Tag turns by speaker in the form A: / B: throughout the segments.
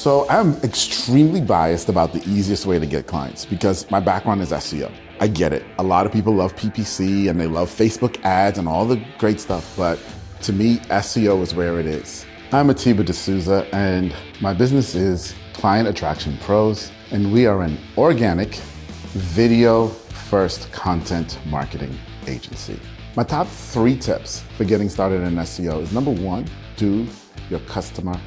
A: So I'm extremely biased about the easiest way to get clients because my background is SEO. I get it. A lot of people love PPC and they love Facebook ads and all the great stuff, but to me, SEO is where it is. I'm Atiba de Souza and my business is Client Attraction Pros, and we are an organic video-first content marketing agency. My top 3 tips for getting started in SEO is number 1, do your customer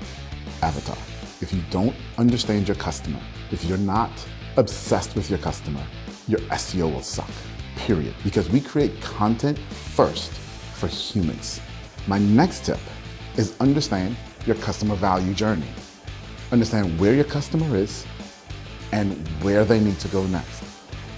A: avatar. If you don't understand your customer, if you're not obsessed with your customer, your SEO will suck, period. Because we create content first for humans. My next tip is understand your customer value journey. Understand where your customer is and where they need to go next.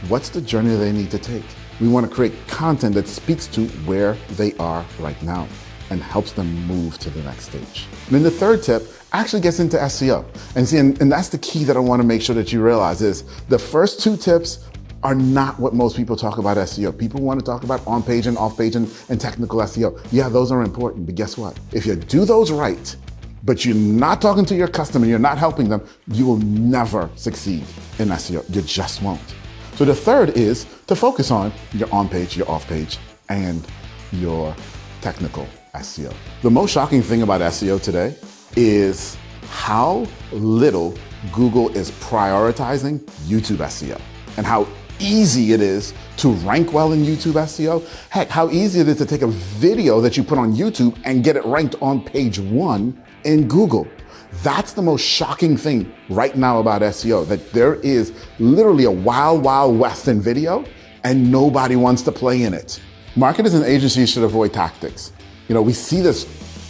A: What's the journey they need to take? We want to create content that speaks to where they are right now and helps them move to the next stage. And then the third tip actually gets into SEO. And that's the key that I want to make sure that you realize is the first 2 tips are not what most people talk about SEO. People want to talk about on-page and off-page and technical SEO. Yeah, those are important, but guess what? If you do those right, but you're not talking to your customer, you're not helping them, you will never succeed in SEO. You just won't. So the third is to focus on your on-page, your off-page, and your technical SEO. The most shocking thing about SEO today is how little Google is prioritizing YouTube SEO and how easy it is to rank well in YouTube SEO. Heck, how easy it is to take a video that you put on YouTube and get it ranked on page 1 in Google. That's the most shocking thing right now about SEO, that there is literally a wild, wild west in video and nobody wants to play in it. Marketers and agencies should avoid tactics. We see this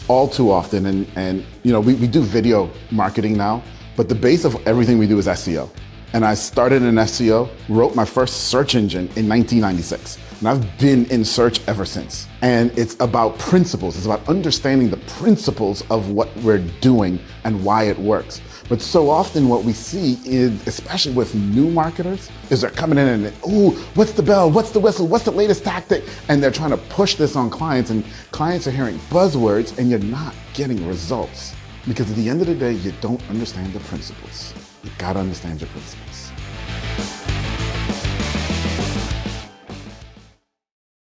A: all too often and we do video marketing now, but the base of everything we do is SEO. And I started in SEO, wrote my first search engine in 1996. And I've been in search ever since. And it's about principles. It's about understanding the principles of what we're doing and why it works. But so often what we see is, especially with new marketers, is they're coming in and, ooh, what's the bell? What's the whistle? What's the latest tactic? And they're trying to push this on clients, and clients are hearing buzzwords and you're not getting results. Because at the end of the day, you don't understand the principles. You gotta understand your principles.